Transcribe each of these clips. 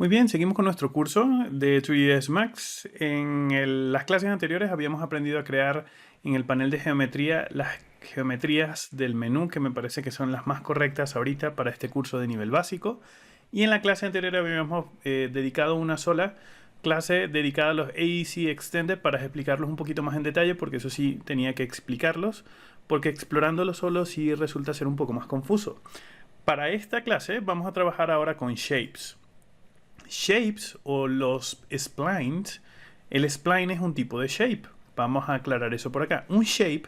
Muy bien, seguimos con nuestro curso de 3ds Max. En las clases anteriores habíamos aprendido a crear en el panel de geometría las geometrías del menú, que me parece que son las más correctas ahorita para este curso de nivel básico. Y en la clase anterior habíamos dedicado una sola clase dedicada a los AEC Extended para explicarlos un poquito más en detalle, porque eso sí tenía que explicarlos, porque explorándolo solo sí resulta ser un poco más confuso. Para esta clase vamos a trabajar ahora con Shapes. Shapes o los splines, el spline es un tipo de shape. Vamos a aclarar eso por acá. Un shape,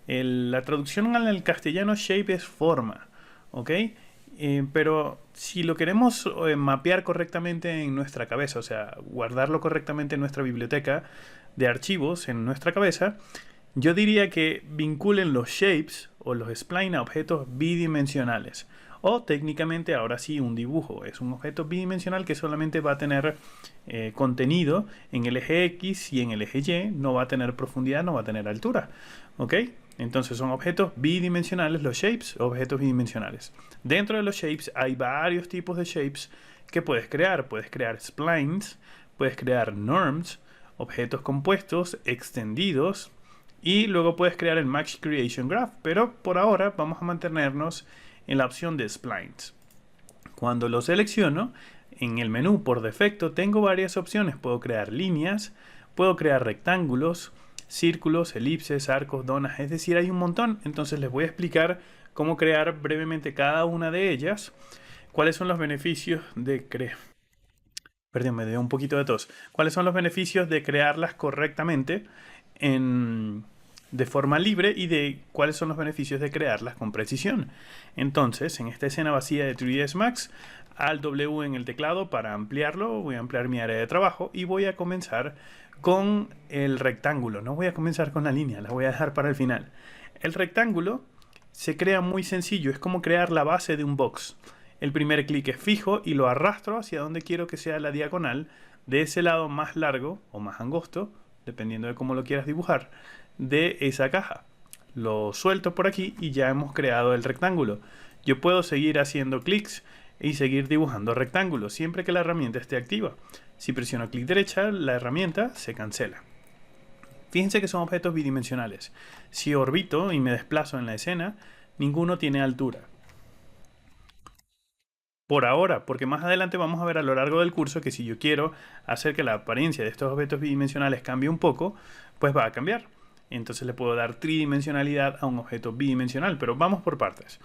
la traducción al castellano shape es forma, ¿ok? Pero si lo queremos mapear correctamente en nuestra cabeza, o sea, guardarlo correctamente en nuestra biblioteca de archivos, en nuestra cabeza, yo diría que vinculen los shapes o los spline a objetos bidimensionales. O técnicamente ahora sí un dibujo. Es un objeto bidimensional que solamente va a tener contenido en el eje X y en el eje Y. No va a tener profundidad, no va a tener altura. ¿Ok? Entonces son objetos bidimensionales, los shapes, objetos bidimensionales. Dentro de los shapes hay varios tipos de shapes que puedes crear. Puedes crear splines, puedes crear norms, objetos compuestos, extendidos, y luego puedes crear el Max Creation Graph. Pero por ahora vamos a mantenernos en la opción de splines. Cuando lo selecciono, en el menú por defecto tengo varias opciones. Puedo crear líneas, puedo crear rectángulos, círculos, elipses, arcos, donas, es decir, hay un montón. Entonces les voy a explicar cómo crear brevemente cada una de ellas. ¿Cuáles son los beneficios de crear? Perdón, me dio un poquito de tos. ¿Cuáles son los beneficios de crearlas correctamente de forma libre y de cuáles son los beneficios de crearlas con precisión? Entonces, en esta escena vacía de 3ds Max, Alt W en el teclado para ampliarlo, voy a ampliar mi área de trabajo y voy a comenzar con el rectángulo. No voy a comenzar con la línea, la voy a dejar para el final. El rectángulo se crea muy sencillo, es como crear la base de un box. El primer clic es fijo y lo arrastro hacia donde quiero que sea la diagonal de ese lado más largo o más angosto, dependiendo de cómo lo quieras dibujar, de esa caja. Lo suelto por aquí y ya hemos creado el rectángulo. Yo puedo seguir haciendo clics y seguir dibujando rectángulos siempre que la herramienta esté activa. Si presiono clic derecha, la herramienta se cancela. Fíjense que son objetos bidimensionales. Si orbito y me desplazo en la escena, ninguno tiene altura. Por ahora, porque más adelante vamos a ver a lo largo del curso que si yo quiero hacer que la apariencia de estos objetos bidimensionales cambie un poco, pues va a cambiar. Entonces le puedo dar tridimensionalidad a un objeto bidimensional, pero vamos por partes.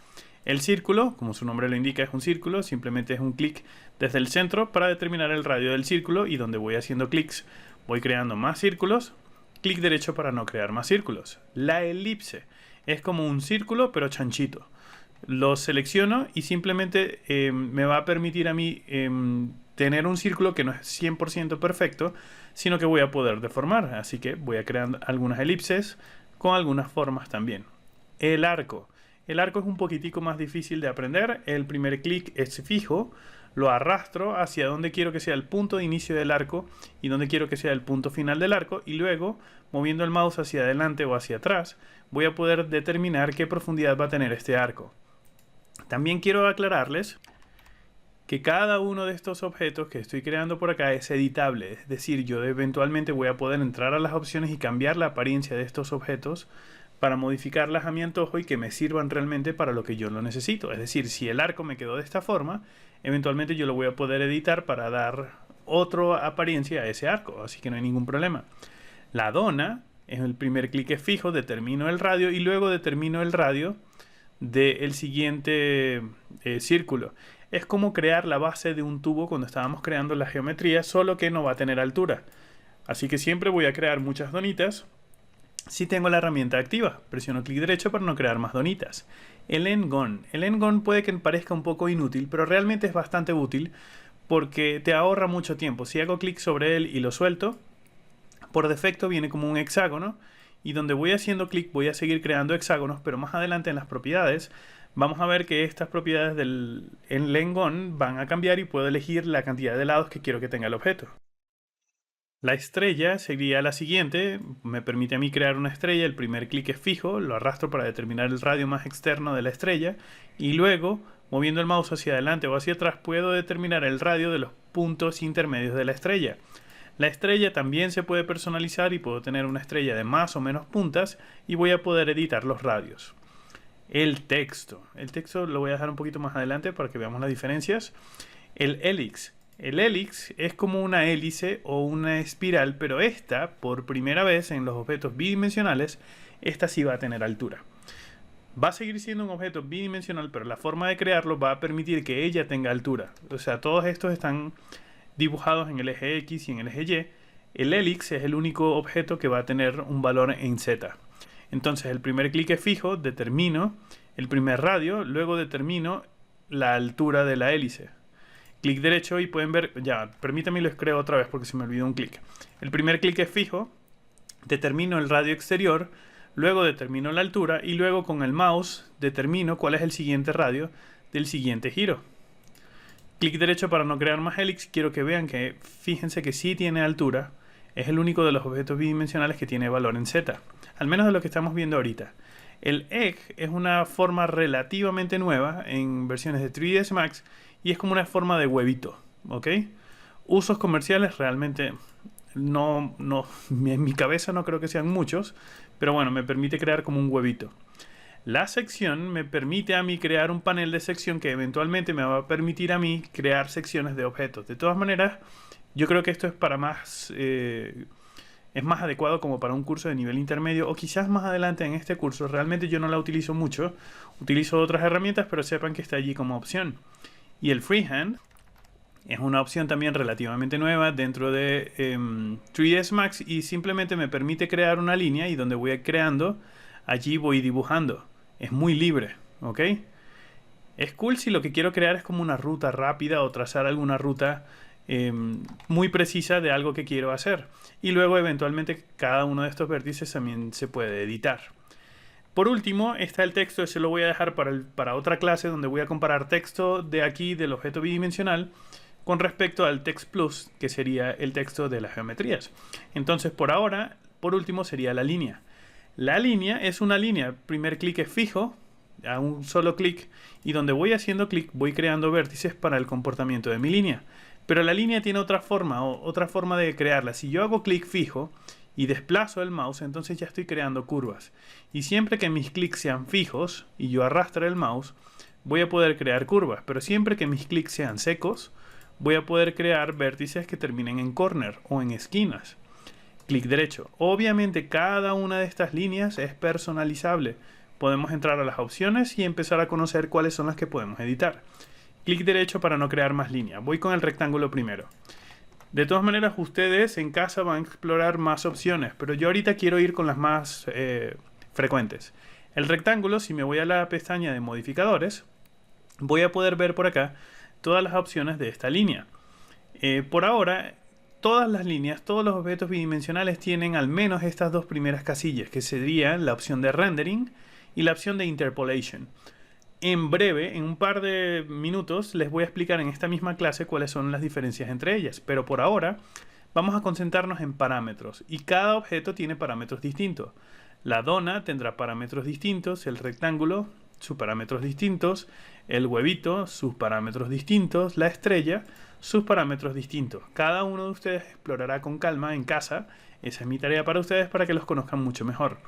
El círculo, como su nombre lo indica, es un círculo, simplemente es un clic desde el centro para determinar el radio del círculo y donde voy haciendo clics voy creando más círculos, clic derecho para no crear más círculos. La elipse es como un círculo pero chanchito. Lo selecciono y simplemente me va a permitir a mí tener un círculo que no es 100% perfecto, sino que voy a poder deformar. Así que voy a crear algunas elipses con algunas formas también. El arco. El arco es un poquitico más difícil de aprender. El primer clic es fijo. Lo arrastro hacia donde quiero que sea el punto de inicio del arco y donde quiero que sea el punto final del arco. Y luego, moviendo el mouse hacia adelante o hacia atrás, voy a poder determinar qué profundidad va a tener este arco. También quiero aclararles que cada uno de estos objetos que estoy creando por acá es editable. Es decir, yo eventualmente voy a poder entrar a las opciones y cambiar la apariencia de estos objetos para modificarlas a mi antojo y que me sirvan realmente para lo que yo lo necesito. Es decir, si el arco me quedó de esta forma, eventualmente yo lo voy a poder editar para dar otra apariencia a ese arco. Así que no hay ningún problema. La dona, en el primer clic es fijo, determino el radio y luego determino el radio del siguiente círculo. Es como crear la base de un tubo cuando estábamos creando la geometría, solo que no va a tener altura. Así que siempre voy a crear muchas donitas si tengo la herramienta activa. Presiono clic derecho para no crear más donitas. El endgone. El endgone puede que parezca un poco inútil, pero realmente es bastante útil porque te ahorra mucho tiempo. Si hago clic sobre él y lo suelto, por defecto viene como un hexágono. Y donde voy haciendo clic voy a seguir creando hexágonos, pero más adelante en las propiedades vamos a ver que estas propiedades del endgone van a cambiar y puedo elegir la cantidad de lados que quiero que tenga el objeto. La estrella sería la siguiente, me permite a mí crear una estrella, el primer clic es fijo, lo arrastro para determinar el radio más externo de la estrella y luego, moviendo el mouse hacia adelante o hacia atrás, puedo determinar el radio de los puntos intermedios de la estrella. La estrella también se puede personalizar y puedo tener una estrella de más o menos puntas y voy a poder editar los radios. El texto lo voy a dejar un poquito más adelante para que veamos las diferencias. El helix es como una hélice o una espiral, pero esta, por primera vez en los objetos bidimensionales, esta sí va a tener altura. Va a seguir siendo un objeto bidimensional, pero la forma de crearlo va a permitir que ella tenga altura. O sea, todos estos están dibujados en el eje X y en el eje Y. El helix es el único objeto que va a tener un valor en Z. Entonces el primer clic es fijo, determino el primer radio, luego determino la altura de la hélice. Clic derecho y pueden ver, ya, permítanme lo creo otra vez porque se me olvidó un clic. El primer clic es fijo, determino el radio exterior, luego determino la altura y luego con el mouse determino cuál es el siguiente radio del siguiente giro. Clic derecho para no crear más helix. Quiero que vean que, fíjense que sí tiene altura. Es el único de los objetos bidimensionales que tiene valor en Z. Al menos de lo que estamos viendo ahorita. El egg es una forma relativamente nueva en versiones de 3ds Max. Y es como una forma de huevito. ¿Ok? Usos comerciales realmente no, en mi cabeza no creo que sean muchos. Pero bueno, me permite crear como un huevito. La sección me permite a mí crear un panel de sección que eventualmente me va a permitir a mí crear secciones de objetos. De todas maneras, yo creo que esto es para más... es más adecuado como para un curso de nivel intermedio o quizás más adelante en este curso. Realmente yo no la utilizo mucho. Utilizo otras herramientas, pero sepan que está allí como opción. Y el freehand es una opción también relativamente nueva dentro de 3ds Max y simplemente me permite crear una línea y donde voy creando, allí voy dibujando. Es muy libre, ¿ok? Es cool si lo que quiero crear es como una ruta rápida o trazar alguna ruta muy precisa de algo que quiero hacer. Y luego eventualmente cada uno de estos vértices también se puede editar. Por último está el texto, ese lo voy a dejar para otra clase donde voy a comparar texto de aquí del objeto bidimensional con respecto al text plus, que sería el texto de las geometrías. Entonces por ahora, por último sería la línea. La línea es una línea, primer clic es fijo, a un solo clic, y donde voy haciendo clic voy creando vértices para el comportamiento de mi línea. Pero la línea tiene otra forma de crearla. Si yo hago clic fijo y desplazo el mouse, entonces ya estoy creando curvas. Y siempre que mis clics sean fijos y yo arrastre el mouse, voy a poder crear curvas. Pero siempre que mis clics sean secos, voy a poder crear vértices que terminen en corner o en esquinas. Clic derecho. Obviamente cada una de estas líneas es personalizable. Podemos entrar a las opciones y empezar a conocer cuáles son las que podemos editar. Clic derecho para no crear más líneas. Voy con el rectángulo primero. De todas maneras, ustedes en casa van a explorar más opciones, pero yo ahorita quiero ir con las más frecuentes. El rectángulo, si me voy a la pestaña de modificadores, voy a poder ver por acá todas las opciones de esta línea. Por ahora, todas las líneas, todos los objetos bidimensionales tienen al menos estas dos primeras casillas, que serían la opción de rendering y la opción de interpolation. En breve, en un par de minutos, les voy a explicar en esta misma clase cuáles son las diferencias entre ellas. Pero por ahora, vamos a concentrarnos en parámetros. Y cada objeto tiene parámetros distintos. La dona tendrá parámetros distintos, el rectángulo, sus parámetros distintos, el huevito, sus parámetros distintos, la estrella, sus parámetros distintos. Cada uno de ustedes explorará con calma en casa. Esa es mi tarea para ustedes para que los conozcan mucho mejor.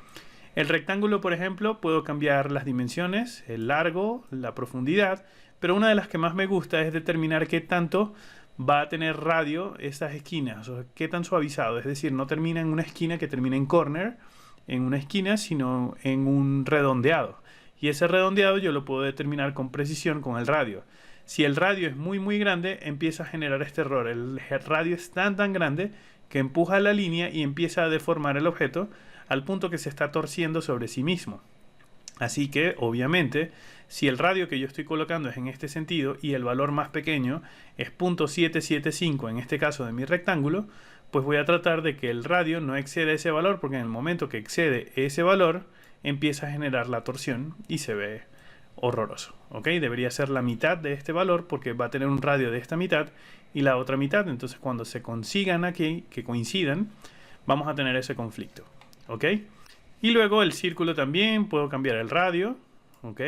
El rectángulo, por ejemplo, puedo cambiar las dimensiones, el largo, la profundidad, pero una de las que más me gusta es determinar qué tanto va a tener radio esas esquinas, o qué tan suavizado, es decir, no termina en una esquina que termina en corner, en una esquina, sino en un redondeado. Y ese redondeado yo lo puedo determinar con precisión con el radio. Si el radio es muy grande, empieza a generar este error. El radio es tan grande que empuja la línea y empieza a deformar el objeto al punto que se está torciendo sobre sí mismo. Así que, obviamente, si el radio que yo estoy colocando es en este sentido y el valor más pequeño es .775, en este caso de mi rectángulo, pues voy a tratar de que el radio no exceda ese valor, porque en el momento que excede ese valor, empieza a generar la torsión y se ve horroroso. ¿Ok? Debería ser la mitad de este valor porque va a tener un radio de esta mitad y la otra mitad. Entonces, cuando se consigan aquí, que coincidan, vamos a tener ese conflicto. ¿Ok? Y luego el círculo también, puedo cambiar el radio. ¿Ok?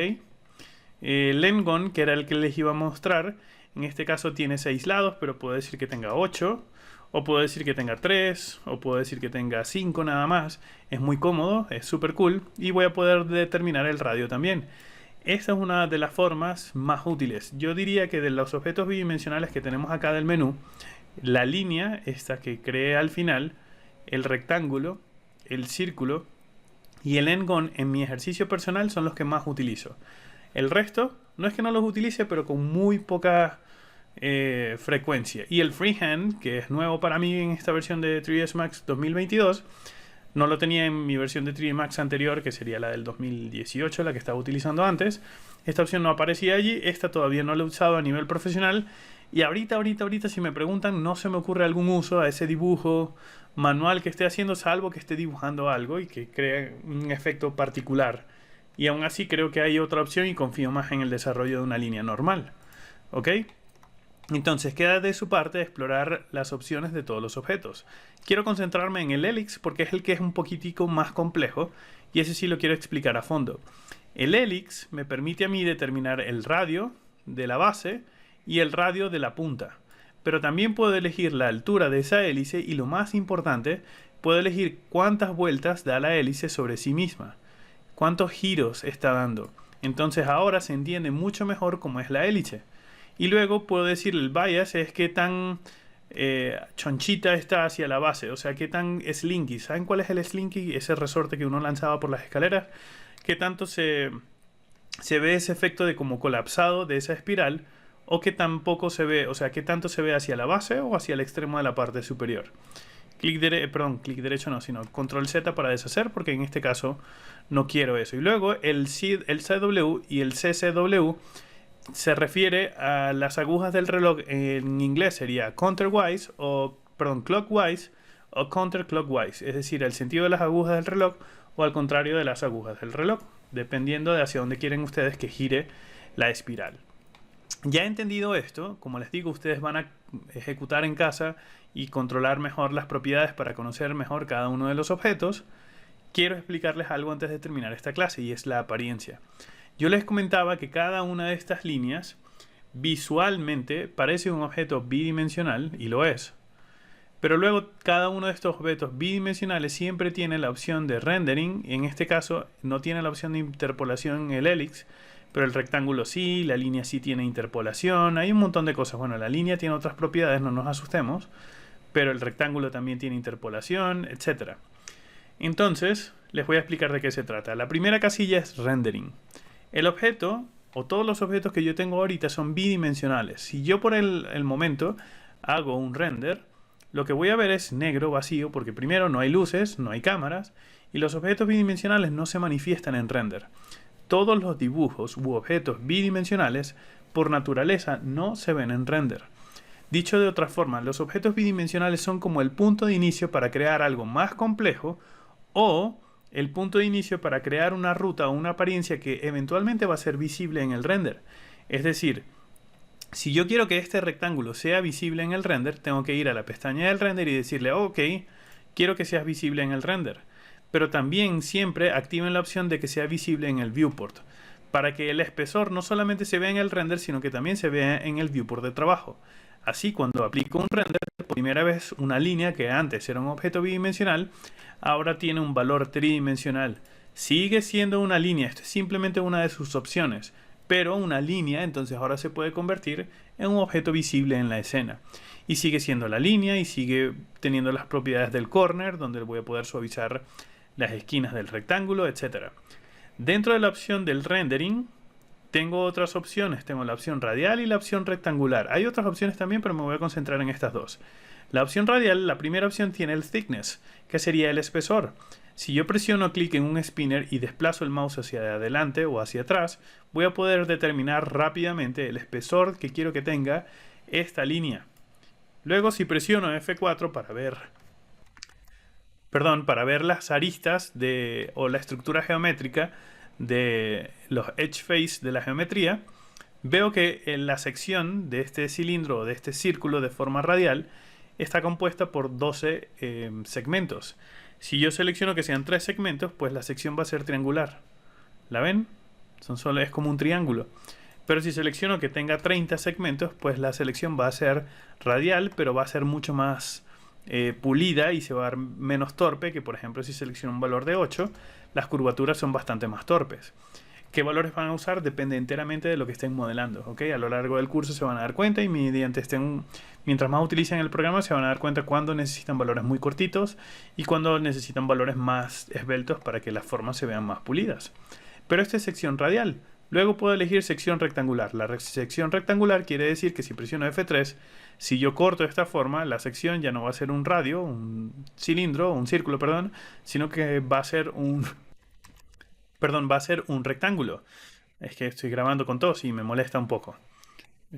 El N-gon, que era el que les iba a mostrar, En este caso tiene 6 lados, pero puedo decir que tenga 8, o puedo decir que tenga 3, o puedo decir que tenga 5 nada más. Es muy cómodo, es súper cool, y voy a poder determinar el radio también. Esta es una de las formas más útiles. Yo diría que de los objetos bidimensionales que tenemos acá del menú, la línea, esta que creé al final, el rectángulo, el círculo y el n-gon en mi ejercicio personal son los que más utilizo. El resto, no es que no los utilice, pero con muy poca frecuencia. Y el freehand, que es nuevo para mí en esta versión de 3ds Max 2022, no lo tenía en mi versión de 3ds Max anterior, que sería la del 2018, la que estaba utilizando antes. Esta opción no aparecía allí, esta todavía no la he usado a nivel profesional. Y ahorita, si me preguntan, no se me ocurre algún uso a ese dibujo manual que esté haciendo, salvo que esté dibujando algo y que cree un efecto particular. Y aún así creo que hay otra opción y confío más en el desarrollo de una línea normal. ¿Ok? Entonces queda de su parte explorar las opciones de todos los objetos. Quiero concentrarme en el helix porque es el que es un poquitico más complejo y ese sí lo quiero explicar a fondo. El helix me permite a mí determinar el radio de la base y el radio de la punta. Pero también puedo elegir la altura de esa hélice y lo más importante, puedo elegir cuántas vueltas da la hélice sobre sí misma. Cuántos giros está dando. Entonces ahora se entiende mucho mejor cómo es la hélice. Y luego puedo decir el bias es qué tan chonchita está hacia la base. O sea, qué tan slinky. ¿Saben cuál es el slinky? Ese resorte que uno lanzaba por las escaleras. Qué tanto se ve ese efecto de como colapsado de esa espiral. O qué tampoco se ve, o sea, qué tanto se ve hacia la base o hacia el extremo de la parte superior. Clic derecho no, sino control Z para deshacer, porque en este caso no quiero eso. Y luego el CW y el CCW se refiere a las agujas del reloj. En inglés sería clockwise o counterclockwise, es decir, el sentido de las agujas del reloj o al contrario de las agujas del reloj, dependiendo de hacia dónde quieren ustedes que gire la espiral. Ya entendido esto, como les digo, ustedes van a ejecutar en casa y controlar mejor las propiedades para conocer mejor cada uno de los objetos. Quiero explicarles algo antes de terminar esta clase y es la apariencia. Yo les comentaba que cada una de estas líneas visualmente parece un objeto bidimensional y lo es. Pero luego cada uno de estos objetos bidimensionales siempre tiene la opción de rendering. En este caso no tiene la opción de interpolación en el helix, pero el rectángulo sí, la línea sí tiene interpolación, hay un montón de cosas. Bueno, la línea tiene otras propiedades, no nos asustemos, pero el rectángulo también tiene interpolación, etc. Entonces, les voy a explicar de qué se trata. La primera casilla es rendering. El objeto, o todos los objetos que yo tengo ahorita son bidimensionales. Si yo por el momento hago un render, lo que voy a ver es negro, vacío, porque primero no hay luces, no hay cámaras, y los objetos bidimensionales no se manifiestan en render. Todos los dibujos u objetos bidimensionales, por naturaleza, no se ven en render. Dicho de otra forma, los objetos bidimensionales son como el punto de inicio para crear algo más complejo o el punto de inicio para crear una ruta o una apariencia que eventualmente va a ser visible en el render. Es decir, si yo quiero que este rectángulo sea visible en el render, tengo que ir a la pestaña del render y decirle, ok, quiero que seas visible en el render. Pero también siempre activen la opción de que sea visible en el viewport, para que el espesor no solamente se vea en el render, sino que también se vea en el viewport de trabajo. Así, cuando aplico un render, por primera vez una línea que antes era un objeto bidimensional, ahora tiene un valor tridimensional. Sigue siendo una línea, esto es simplemente una de sus opciones, pero una línea entonces ahora se puede convertir en un objeto visible en la escena. Y sigue siendo la línea y sigue teniendo las propiedades del corner, donde voy a poder suavizar las esquinas del rectángulo, etc. Dentro de la opción del rendering tengo otras opciones, tengo la opción radial y la opción rectangular. Hay otras opciones también, pero me voy a concentrar en estas dos. La opción radial, la primera opción tiene el thickness, que sería el espesor. Si yo presiono clic en un spinner y desplazo el mouse hacia adelante o hacia atrás, voy a poder determinar rápidamente el espesor que quiero que tenga esta línea. Luego, si presiono F4 para ver las aristas o la estructura geométrica de los edge face de la geometría, veo que en la sección de este cilindro o de este círculo de forma radial está compuesta por 12 segmentos. Si yo selecciono que sean 3 segmentos, pues la sección va a ser triangular. ¿La ven? Es como un triángulo. Pero si selecciono que tenga 30 segmentos, pues la selección va a ser radial, pero va a ser mucho más pulida y se va a ver menos torpe que, por ejemplo, si selecciono un valor de 8, las curvaturas son bastante más torpes. ¿Qué valores van a usar? Depende enteramente de lo que estén modelando, ¿ok? A lo largo del curso se van a dar cuenta y mientras más utilicen el programa se van a dar cuenta cuando necesitan valores muy cortitos y cuando necesitan valores más esbeltos para que las formas se vean más pulidas. Pero esta es sección radial. Luego puedo elegir sección rectangular. La sección rectangular quiere decir que si presiono F3, si yo corto esta forma, la sección ya no va a ser un radio, un cilindro, un círculo, perdón, sino que va a ser va a ser un rectángulo. Es que estoy grabando con tos y me molesta un poco.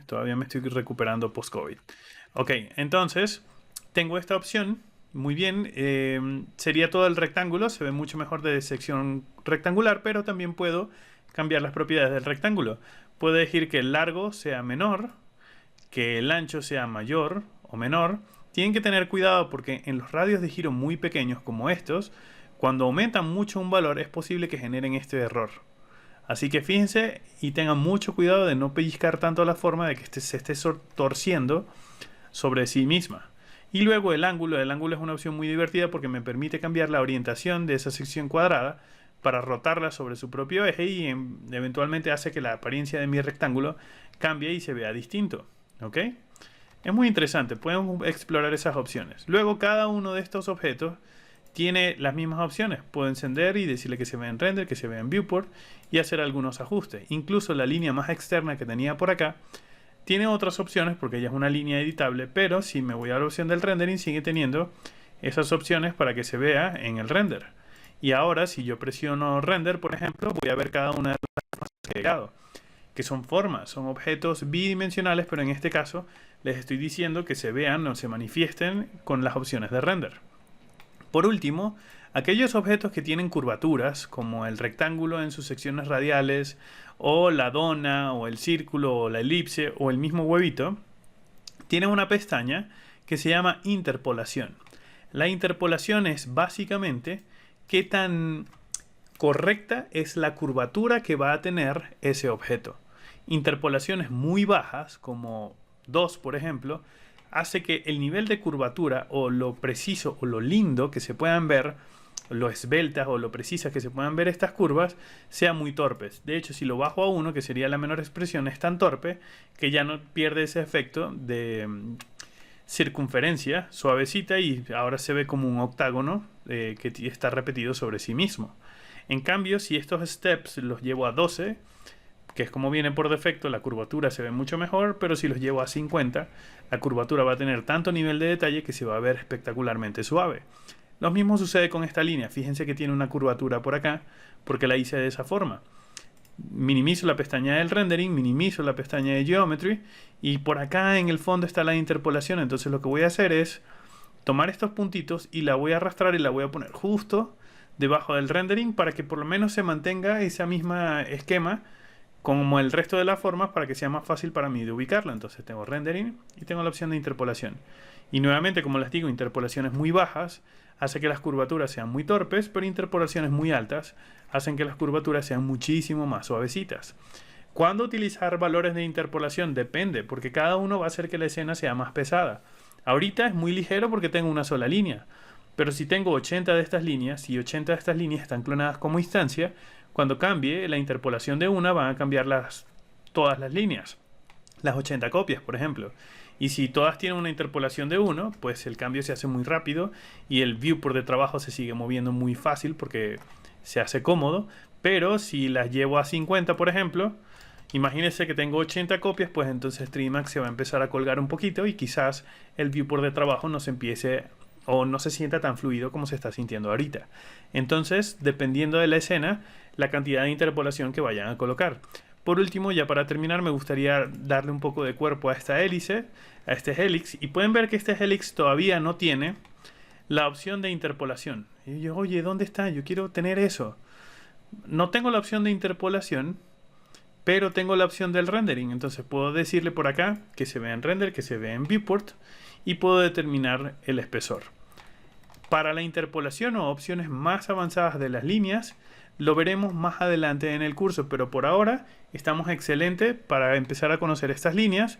Todavía me estoy recuperando post-COVID. Ok, entonces tengo esta opción. Muy bien, sería todo el rectángulo. Se ve mucho mejor de sección rectangular, pero también puedo cambiar las propiedades del rectángulo. Puedo elegir que el largo sea menor, que el ancho sea mayor o menor. Tienen que tener cuidado porque en los radios de giro muy pequeños como estos, cuando aumentan mucho un valor es posible que generen este error. Así que fíjense y tengan mucho cuidado de no pellizcar tanto la forma de que se esté torciendo sobre sí misma. Y luego el ángulo es una opción muy divertida porque me permite cambiar la orientación de esa sección cuadrada para rotarla sobre su propio eje y eventualmente hace que la apariencia de mi rectángulo cambie y se vea distinto. ¿Ok? Es muy interesante, pueden explorar esas opciones. Luego cada uno de estos objetos tiene las mismas opciones. Puedo encender y decirle que se vea en render, que se vea en viewport y hacer algunos ajustes. Incluso la línea más externa que tenía por acá tiene otras opciones porque ya es una línea editable, pero si me voy a la opción del rendering sigue teniendo esas opciones para que se vea en el render. Y ahora si yo presiono render, por ejemplo, voy a ver cada una de las formas que he creado, que son formas, son objetos bidimensionales, pero en este caso les estoy diciendo que se vean o se manifiesten con las opciones de render. Por último, aquellos objetos que tienen curvaturas, como el rectángulo en sus secciones radiales, o la dona, o el círculo, o la elipse, o el mismo huevito, tienen una pestaña que se llama interpolación. La interpolación es básicamente qué tan correcta es la curvatura que va a tener ese objeto. Interpolaciones muy bajas, como 2 por ejemplo, hace que el nivel de curvatura o lo preciso o lo lindo que se puedan ver, lo esbeltas o lo precisas que se puedan ver estas curvas, sean muy torpes. De hecho, si lo bajo a 1, que sería la menor expresión, es tan torpe que ya no pierde ese efecto de circunferencia suavecita y ahora se ve como un octágono que está repetido sobre sí mismo. En cambio, si estos steps los llevo a 12, que es como viene por defecto, la curvatura se ve mucho mejor, pero si los llevo a 50, la curvatura va a tener tanto nivel de detalle que se va a ver espectacularmente suave. Lo mismo sucede con esta línea. Fíjense que tiene una curvatura por acá, porque la hice de esa forma. Minimizo la pestaña del rendering, minimizo la pestaña de geometry, y por acá en el fondo está la interpolación. Entonces lo que voy a hacer es tomar estos puntitos y la voy a arrastrar y la voy a poner justo debajo del rendering para que por lo menos se mantenga ese mismo esquema como el resto de las formas para que sea más fácil para mí de ubicarla. Entonces tengo rendering y tengo la opción de interpolación. Y nuevamente, como les digo, interpolaciones muy bajas hace que las curvaturas sean muy torpes, pero interpolaciones muy altas hacen que las curvaturas sean muchísimo más suavecitas. ¿Cuándo utilizar valores de interpolación? Depende, porque cada uno va a hacer que la escena sea más pesada. Ahorita es muy ligero porque tengo una sola línea, pero si tengo 80 de estas líneas y 80 de estas líneas están clonadas como instancia, cuando cambie la interpolación de una van a cambiar todas las líneas, las 80 copias por ejemplo. Y si todas tienen una interpolación de 1, pues el cambio se hace muy rápido y el viewport de trabajo se sigue moviendo muy fácil porque se hace cómodo. Pero si las llevo a 50 por ejemplo, imagínense que tengo 80 copias, pues entonces Trimax se va a empezar a colgar un poquito y quizás el viewport de trabajo no se empiece o no se sienta tan fluido como se está sintiendo ahorita. Entonces, dependiendo de la escena, la cantidad de interpolación que vayan a colocar. Por último, ya para terminar, me gustaría darle un poco de cuerpo a esta hélice, a este helix, y pueden ver que este helix todavía no tiene la opción de interpolación. Y yo, oye, ¿dónde está? Yo quiero tener eso. No tengo la opción de interpolación, pero tengo la opción del rendering. Entonces puedo decirle por acá que se vea en render, que se vea en viewport, y puedo determinar el espesor. Para la interpolación o opciones más avanzadas de las líneas, lo veremos más adelante en el curso, pero por ahora estamos excelentes para empezar a conocer estas líneas.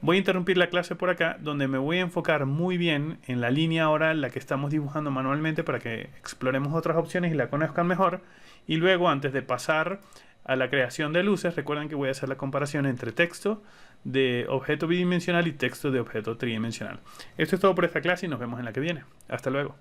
Voy a interrumpir la clase por acá, donde me voy a enfocar muy bien en la línea ahora, la que estamos dibujando manualmente, para que exploremos otras opciones y la conozcan mejor. Y luego, antes de pasar a la creación de luces, recuerden que voy a hacer la comparación entre texto de objeto bidimensional y texto de objeto tridimensional. Esto es todo por esta clase y nos vemos en la que viene. Hasta luego.